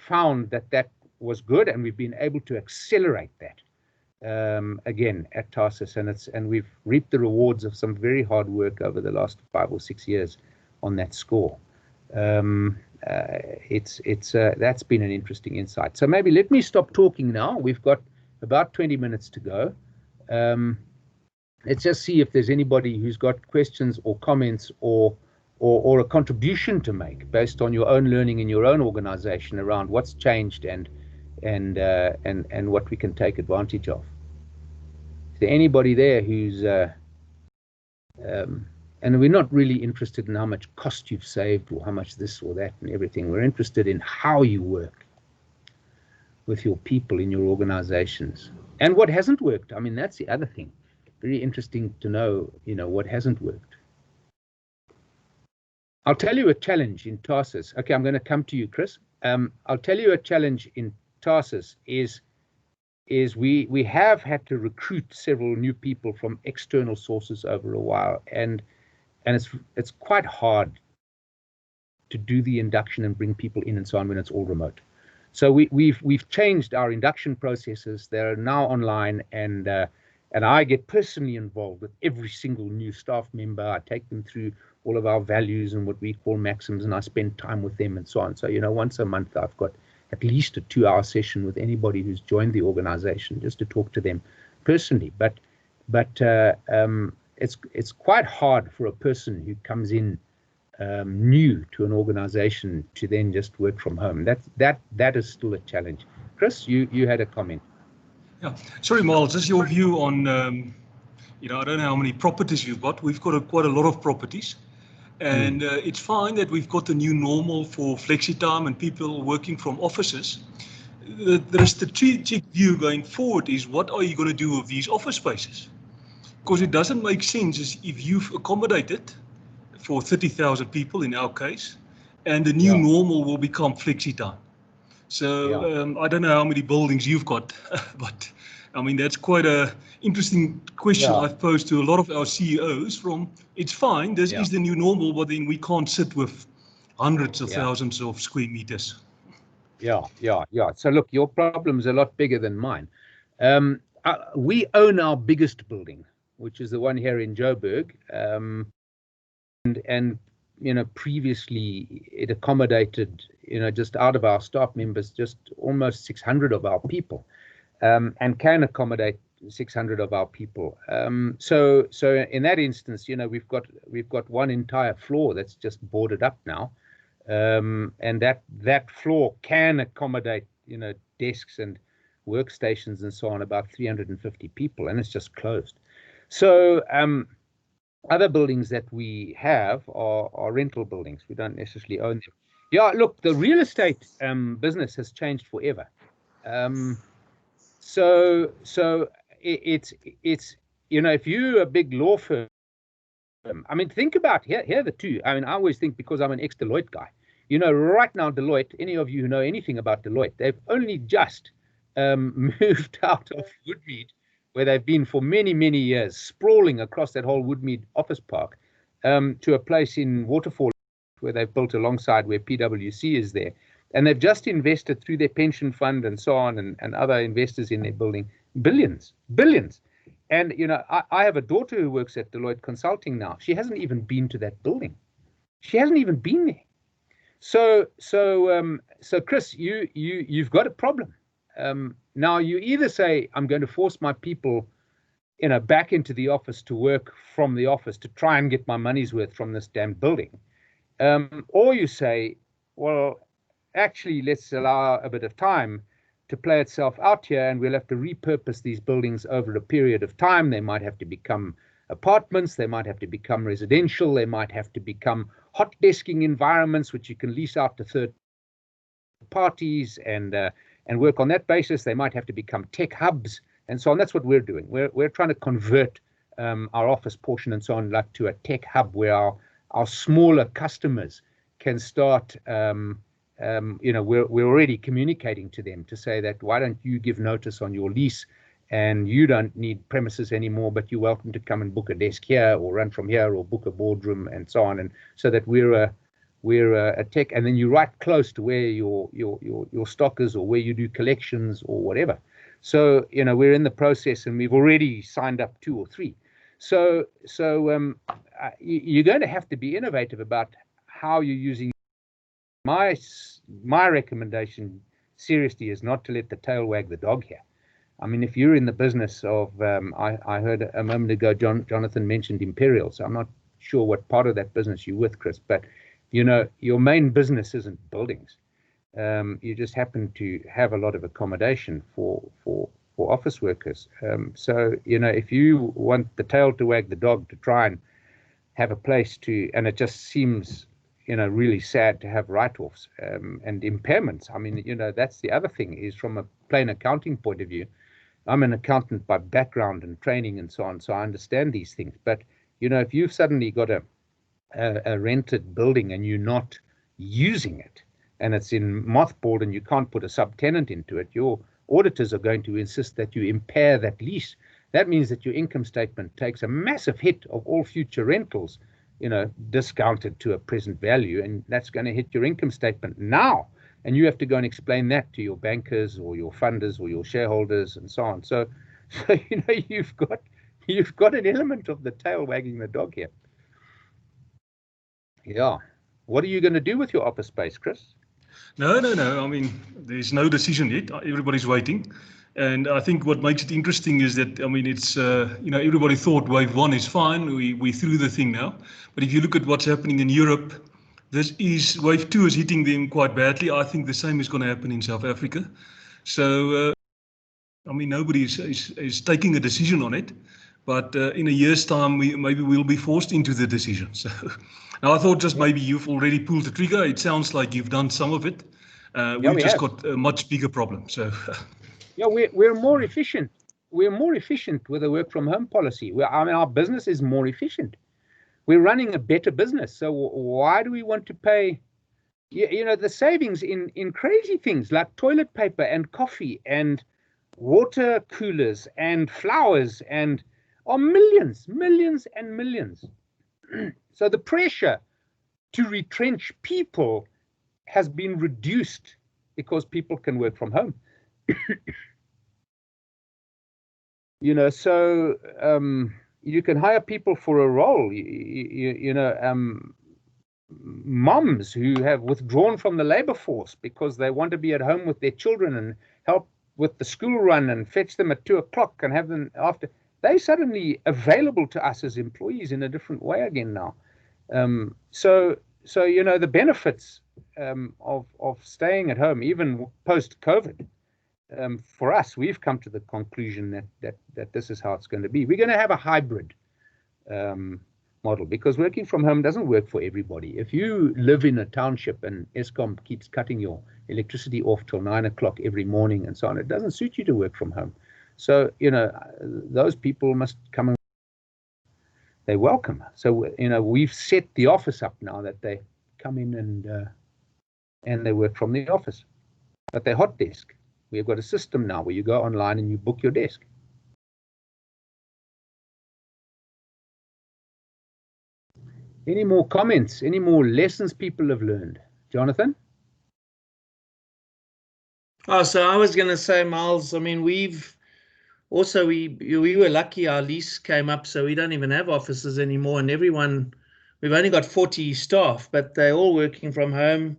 that was good, and we've been able to accelerate that again at Tarsus, and we've reaped the rewards of some very hard work over the last 5 or 6 years on that score. That's been an interesting insight. So maybe let me stop talking now. We've got about 20 minutes to go. Let's just see if there's anybody who's got questions or comments or a contribution to make based on your own learning in your own organization around what's changed and what we can take advantage of. Is there anybody there who's and we're not really interested in how much cost you've saved or how much this or that and everything. We're interested in how you work with your people in your organizations and what hasn't worked. I mean, that's the other thing. Very interesting to know, what hasn't worked. I'll tell you a challenge in Tarsus. Okay, I'm going to come to you, Chris. I'll tell you a challenge in Tarsus is is we have had to recruit several new people from external sources over a while, and it's quite hard to do the induction and bring people in and so on when it's all remote. So we've changed our induction processes. They're now online, and I get personally involved with every single new staff member. I take them through all of our values and what we call maxims, and I spend time with them and so on. So, once a month I've got at least a 2-hour session with anybody who's joined the organization just to talk to them personally. But it's quite hard for a person who comes in new to an organization to then just work from home. That is still a challenge. Chris, you had a comment. Yeah, sorry, Miles, just your view on, I don't know how many properties you've got. We've got quite a lot of properties. And it's fine that we've got the new normal for flexi time and people working from offices. The strategic view going forward is, what are you going to do with these office spaces? Because it doesn't make sense if you've accommodated for 30,000 people in our case, and the new normal will become flexi time. So I don't know how many buildings you've got, but I mean, that's quite an interesting question I've posed to a lot of our CEOs from, it's fine, this is the new normal, but then we can't sit with hundreds of thousands of square meters. Yeah. So look, your problem's a lot bigger than mine. We own our biggest building, which is the one here in Joburg. And previously it accommodated, just out of our staff members, just almost 600 of our people. And can accommodate 600 of our people. So in that instance, we've got one entire floor that's just boarded up now, and that floor can accommodate desks and workstations and so on, about 350 people, and it's just closed. So other buildings that we have are rental buildings. We don't necessarily own them. Yeah, look, the real estate business has changed forever. So it's if you're a big law firm, I mean, think about here are the two. I mean, I always think, because I'm an ex-Deloitte guy, right now Deloitte, any of you who know anything about Deloitte, they've only just moved out of Woodmead, where they've been for many, many years, sprawling across that whole Woodmead office park, to a place in Waterfall, where they've built alongside where PwC is there. And they've just invested through their pension fund and so on, and other investors in their building, billions. And, I have a daughter who works at Deloitte Consulting now. She hasn't even been to that building. She hasn't even been there. So Chris, you've got a problem. Now you either say, I'm going to force my people, back into the office to work from the office to try and get my money's worth from this damn building. Or you say, well, actually, let's allow a bit of time to play itself out here, and we'll have to repurpose these buildings over a period of time. They might have to become apartments, they might have to become residential, they might have to become hot desking environments, which you can lease out to third parties and work on that basis. They might have to become tech hubs and so on. That's what we're doing. We're trying to convert our office portion and so on, like, to a tech hub where our smaller customers can start. We're already communicating to them to say that, why don't you give notice on your lease, and you don't need premises anymore, but you're welcome to come and book a desk here, or run from here, or book a boardroom and so on. And so that we're a tech, and then you're right close to where your stock is, or where you do collections or whatever. So we're in the process, and we've already signed up 2 or 3. So you're going to have to be innovative about how you're using. My recommendation, seriously, is not to let the tail wag the dog here. I mean, if you're in the business of, I heard a moment ago, Jonathan mentioned Imperial, so I'm not sure what part of that business you're with, Chris, but your main business isn't buildings. You just happen to have a lot of accommodation for office workers. So if you want the tail to wag the dog to try and have a place to, and it just seems really sad to have write-offs and impairments. I mean, that's the other thing, is from a plain accounting point of view. I'm an accountant by background and training and so on, so I understand these things. But, if you've suddenly got a rented building and you're not using it, and it's in mothballed, and you can't put a subtenant into it, your auditors are going to insist that you impair that lease. That means that your income statement takes a massive hit of all future rentals, discounted to a present value, and that's going to hit your income statement now. And you have to go and explain that to your bankers or your funders or your shareholders and so on. So you've got an element of the tail wagging the dog here. Yeah. What are you going to do with your office space, Chris? No. I mean, there's no decision yet. Everybody's waiting. And I think what makes it interesting is that, I mean, it's, everybody thought wave 1 is fine. We through the thing now. But if you look at what's happening in Europe, wave 2 is hitting them quite badly. I think the same is going to happen in South Africa. So, I mean, nobody is taking a decision on it. But in a year's time, maybe we'll be forced into the decision. So now I thought just maybe you've already pulled the trigger. It sounds like you've done some of it. We've just got a much bigger problem. So. Yeah, we're more efficient. We're more efficient with a work from home policy. Our business is more efficient. We're running a better business. So why do we want to pay, the savings in crazy things like toilet paper and coffee and water coolers and flowers and millions and millions. So the pressure to retrench people has been reduced because people can work from home. So you can hire people for a role. Moms who have withdrawn from the labor force because they want to be at home with their children and help with the school run and fetch them at 2 o'clock and have them after. They're suddenly available to us as employees in a different way again now. So the benefits of staying at home, even post-COVID, for us, we've come to the conclusion that this is how it's going to be. We're going to have a hybrid model because working from home doesn't work for everybody. If you live in a township and Eskom keeps cutting your electricity off till 9 o'clock every morning and so on, it doesn't suit you to work from home. So, those people must come and they're welcome. So, we've set the office up now that they come in and they work from the office. But they're hot desk. We've got a system now where you go online and you book your desk. Any more comments? Any more lessons people have learned? Jonathan? Oh, so I was going to say, Miles, I mean, we were lucky our lease came up, so we don't even have offices anymore. And we've only got 40 staff, but they're all working from home,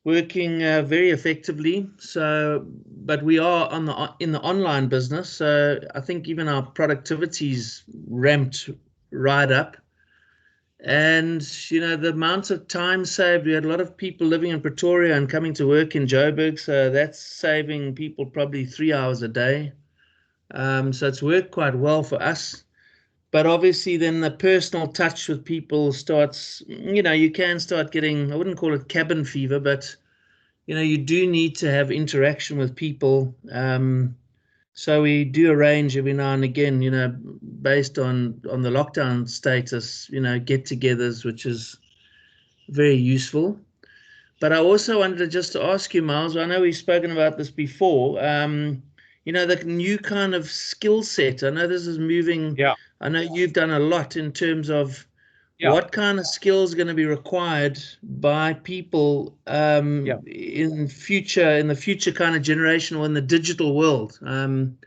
working very effectively. So, but we are in the online business. So I think even our productivity's ramped right up. And, the amount of time saved, we had a lot of people living in Pretoria and coming to work in Joburg. So that's saving people probably 3 hours a day. So it's worked quite well for us. But obviously then the personal touch with people starts, you can start getting, I wouldn't call it cabin fever, but, you do need to have interaction with people. So we do arrange every now and again, based on the lockdown status, get-togethers, which is very useful. But I also wanted just to ask you, Miles, I know we've spoken about this before, the new kind of skill set. I know this is moving. Yeah. I know you've done a lot in terms of what kind of skills are going to be required by people in the future kind of generation or in the digital world. And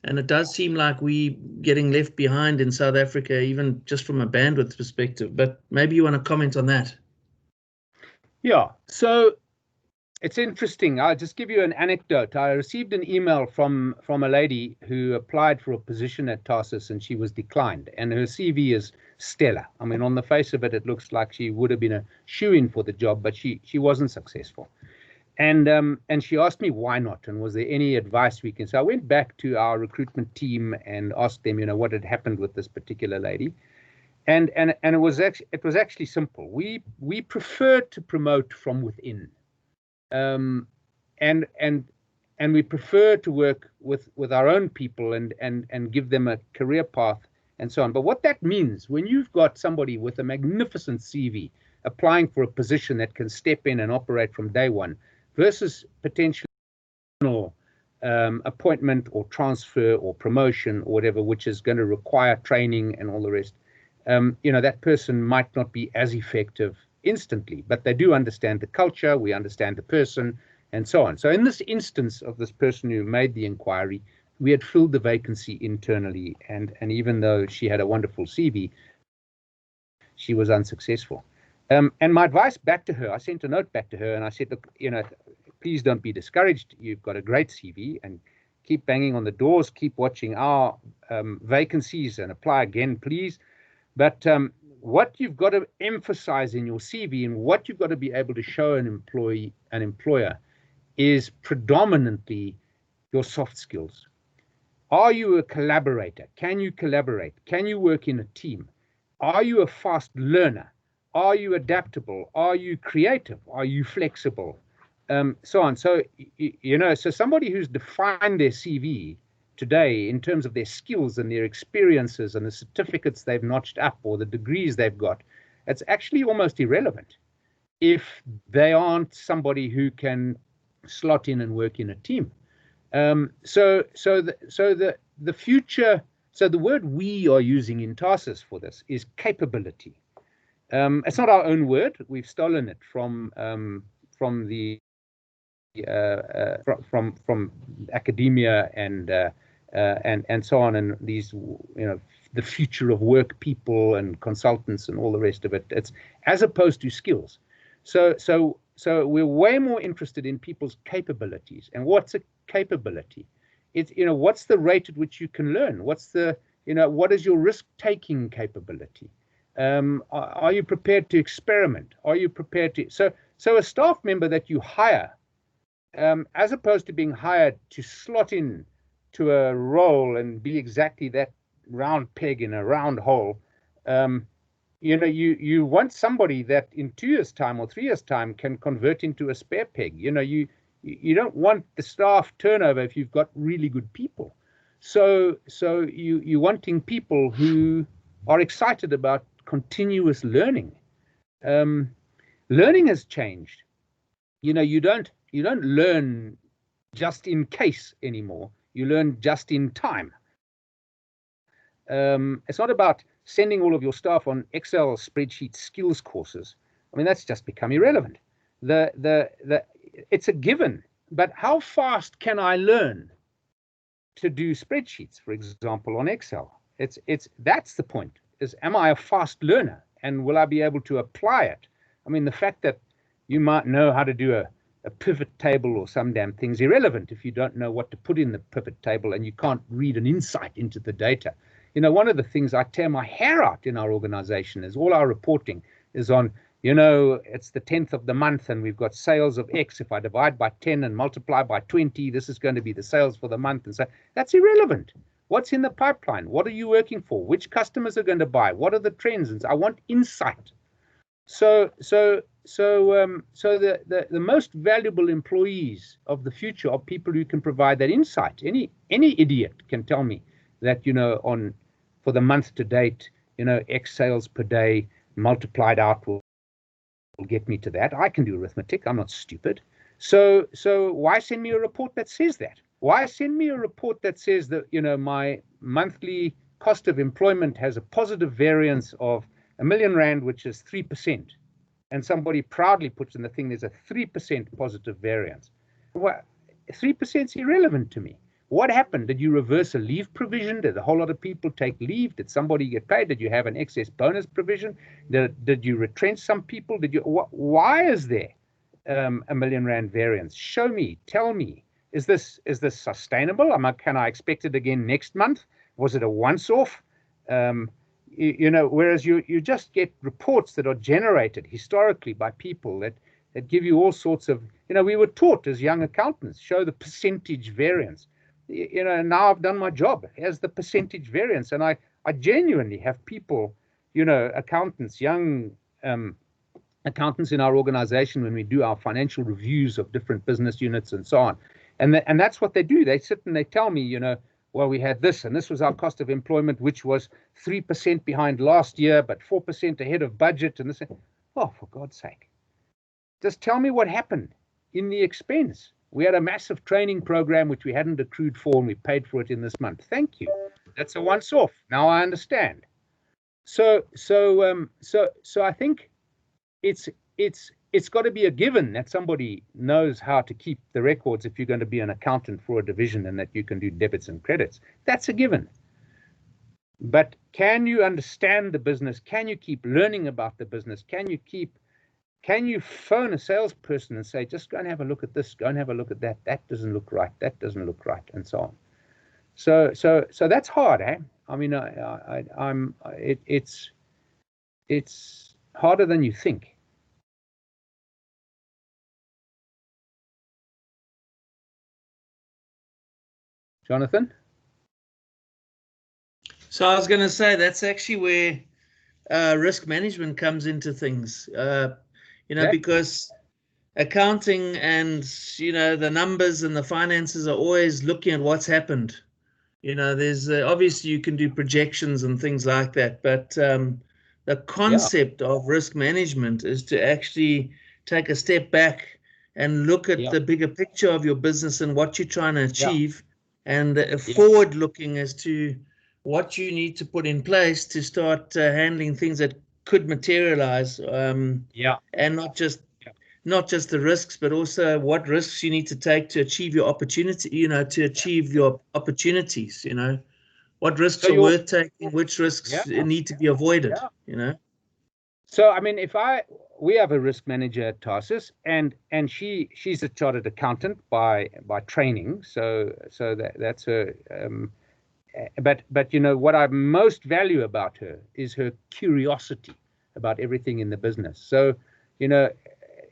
it does seem like we getting left behind in South Africa, even just from a bandwidth perspective. But maybe you want to comment on that. Yeah. So it's interesting. I'll just give you an anecdote. I received an email from a lady who applied for a position at Tarsus and she was declined. And her CV is stellar. I mean, on the face of it, it looks like she would have been a shoo-in for the job, but she wasn't successful. And she asked me why not, and was there any advice we can? So I went back to our recruitment team and asked them, what had happened with this particular lady. And it was actually simple. We prefer to promote from within. And we prefer to work with our own people and give them a career path and so on. But what that means, when you've got somebody with a magnificent CV applying for a position that can step in and operate from day one versus potentially appointment or transfer or promotion or whatever, which is going to require training and all the rest, that person might not be as effective instantly, but they do understand the culture, we understand the person, and so on. So in this instance of this person who made the inquiry, we had filled the vacancy internally, and even though she had a wonderful CV, she was unsuccessful. And my advice back to her, I sent a note back to her and I said, look, please don't be discouraged. You've got a great CV, and keep banging on the doors, keep watching our vacancies and apply again, please. But what you've got to emphasize in your CV and what you've got to be able to show an employer is predominantly your soft skills. Are you a collaborator? Can you collaborate? Can you work in a team? Are you a fast learner? Are you adaptable? Are you creative? Are you flexible? So on. So, so somebody who's defined their CV today in terms of their skills and their experiences and the certificates they've notched up or the degrees they've got, it's actually almost irrelevant if they aren't somebody who can slot in and work in a team. So the future, so the word we are using in Tarsus for this is capability. It's not our own word. We've stolen it from academia and so on, and these, the future of work people and consultants and all the rest of it. It's as opposed to skills. So we're way more interested in people's capabilities. And what's a capability? It's, what's the rate at which you can learn? What's the, what is your risk-taking capability? Are you prepared to experiment? Are you prepared to, so a staff member that you hire, as opposed to being hired to slot in to a role and be exactly that round peg in a round hole, you want somebody that in 2 years' time or 3 years' time can convert into a spare peg. You don't want the staff turnover if you've got really good people. So you're wanting people who are excited about continuous learning. Learning has changed. You don't learn just in case anymore. You learn just in time. It's not about sending all of your staff on Excel spreadsheet skills courses. I mean, that's just become irrelevant. It's a given, but how fast can I learn to do spreadsheets, for example, on Excel? That's the point, is am I a fast learner, and will I be able to apply it? I mean, the fact that you might know how to do a pivot table or some damn thing's irrelevant if you don't know what to put in the pivot table and you can't read an insight into the data. One of the things I tear my hair out in our organization is all our reporting is on, it's the 10th of the month and we've got sales of X. If I divide by 10 and multiply by 20, this is going to be the sales for the month. And so that's irrelevant. What's in the pipeline? What are you working for? Which customers are going to buy? What are the trends? And I want insight. So the most valuable employees of the future are people who can provide that insight. Any idiot can tell me that, for the month to date, X sales per day multiplied out will get me to that. I can do arithmetic. I'm not stupid. So why send me a report that says that? Why send me a report that says that, my monthly cost of employment has a positive variance of R1 million, which is 3%. And somebody proudly puts in the thing, there's a 3% positive variance. Well, 3% is irrelevant to me. What happened? Did you reverse a leave provision? Did a whole lot of people take leave? Did somebody get paid? Did you have an excess bonus provision? Did you retrench some people? Why is there R1 million variance? Show me, tell me. Is this sustainable? Can I expect it again next month? Was it a once-off? Whereas you just get reports that are generated historically by people that give you all sorts of, we were taught as young accountants, show the percentage variance. Now I've done my job. Here's the percentage variance. And I genuinely have people, accountants, young accountants in our organization, when we do our financial reviews of different business units and so on. And that's what they do. They sit and they tell me, well, we had this, and this was our cost of employment, which was 3% behind last year, but 4% ahead of budget. And this, oh, for God's sake, just tell me what happened in the expense. We had a massive training program which we hadn't accrued for, and we paid for it in this month. Thank you. That's a once-off. Now I understand. So I think it's got to be a given that somebody knows how to keep the records if you're going to be an accountant for a division, and that you can do debits and credits. That's a given. But can you understand the business? Can you keep learning about the business? Can you phone a salesperson and say, just go and have a look at this, go and have a look at that, that doesn't look right, that doesn't look right, and so on. So that's hard, eh? I mean, it's harder than you think. Jonathan? So I was going to say that's actually where risk management comes into things, because accounting and, the numbers and the finances are always looking at what's happened. There's obviously you can do projections and things like that, but the concept of risk management is to actually take a step back and look at the bigger picture of your business and what you're trying to achieve, and forward looking as to what you need to put in place to start handling things that could materialize, and not just the risks, but also what risks you need to take to achieve your opportunity, to achieve your opportunities, what risks are worth taking, which risks need to be avoided, So, I mean, we have a risk manager at Tarsus, and she's a chartered accountant by training. So that's her. But what I most value about her is her curiosity about everything in the business. So,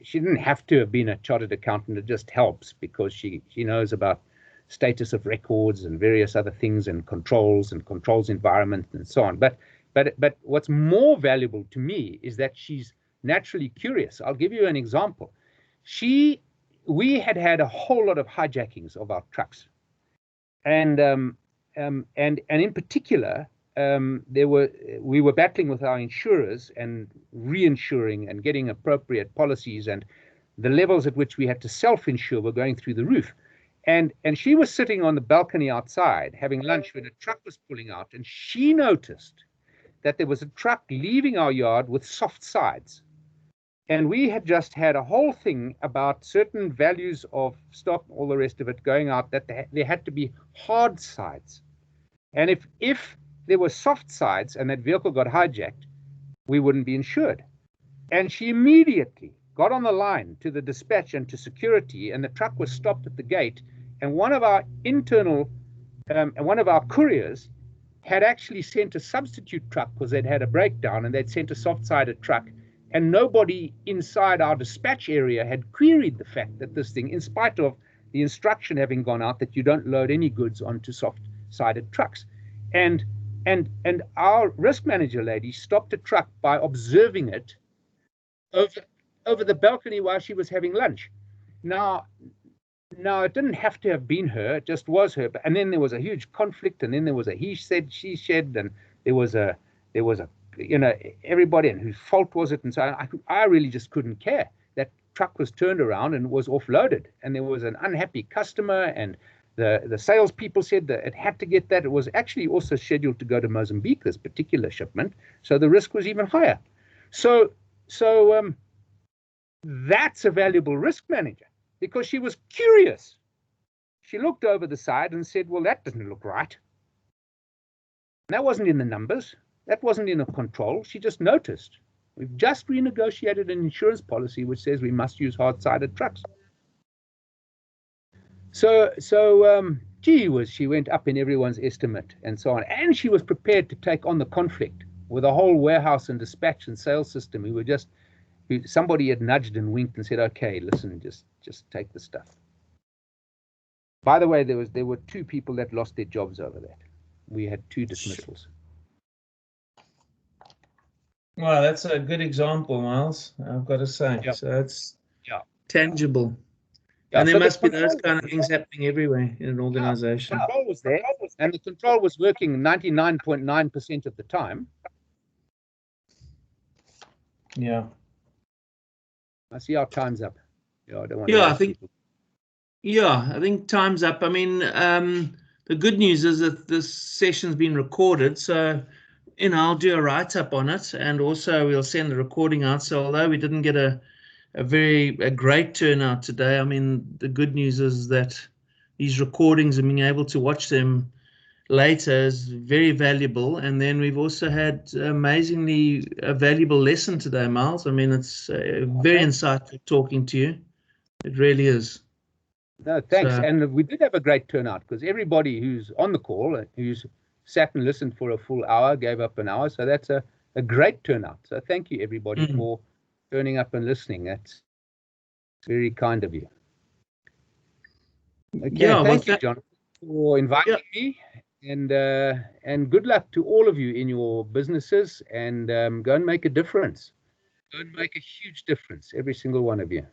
she didn't have to have been a chartered accountant. It just helps because she knows about status of records and various other things, and controls environment and so on. But what's more valuable to me is that she's naturally curious. I'll give you an example. We had a whole lot of hijackings of our trucks, and in particular, we were battling with our insurers and reinsuring and getting appropriate policies, and the levels at which we had to self-insure were going through the roof. And she was sitting on the balcony outside having lunch when a truck was pulling out, and she noticed that there was a truck leaving our yard with soft sides. And we had just had a whole thing about certain values of stock, all the rest of it going out, that there had to be hard sides. And if there were soft sides and that vehicle got hijacked, we wouldn't be insured. And she immediately got on the line to the dispatch and to security, and the truck was stopped at the gate. And one of our couriers had actually sent a substitute truck because they'd had a breakdown, and they'd sent a soft-sided truck. And nobody inside our dispatch area had queried the fact that this thing, in spite of the instruction having gone out that you don't load any goods onto soft-sided trucks. And our risk manager lady stopped a truck by observing it over the balcony while she was having lunch. Now it didn't have to have been her; it just was her. And then there was a huge conflict, and then there was a he said, she said, and there was a everybody, and whose fault was it? And so I really just couldn't care. That truck was turned around and was offloaded, and there was an unhappy customer, and the salespeople said that it had to get that. It was actually also scheduled to go to Mozambique, this particular shipment, so the risk was even higher. So that's a valuable risk manager, because she was curious. She looked over the side and said, well, that doesn't look right. And that wasn't in the numbers. That wasn't in a control. She just noticed. We've just renegotiated an insurance policy which says we must use hard-sided trucks. So gee whiz, she went up in everyone's estimate and so on. And she was prepared to take on the conflict with a whole warehouse and dispatch and sales system. Somebody had nudged and winked and said, okay, listen, just take the stuff. By the way, there were 2 people that lost their jobs over that. We had 2 dismissals. Well, that's a good example, Miles, I've got to say. Yeah. So it's tangible. Yeah, and there so must be those kind of things happening everywhere in an organization. The control was there, and the control was working 99.9% of the time. Yeah. I see our time's up. I don't want I think Yeah, I think time's up. I mean, the good news is that this session's been recorded, so I'll do a write-up on it, and also we'll send the recording out. So although we didn't get a great turnout today, I mean, the good news is that these recordings and being able to watch them later is very valuable. And then we've also had amazingly a valuable lesson today, Miles. I mean, it's very insightful talking to you. It really is. No, thanks. So, And we did have a great turnout because everybody who's on the call, who's sat and listened for a full hour, gave up an hour. So that's a great turnout. So thank you, everybody, for turning up and listening. That's very kind of you. Okay, yeah, thank you, John, for inviting me. And good luck to all of you in your businesses, and go and make a difference. Go and make a huge difference, every single one of you.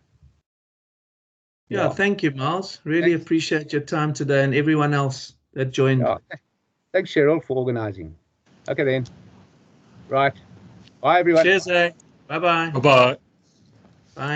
Yeah, thank you, Miles. Really appreciate your time today and everyone else that joined. Yeah. Thanks, Cheryl, for organizing. Okay, then. Right. Bye, everyone. Cheers, eh? Bye-bye. Bye-bye. Bye.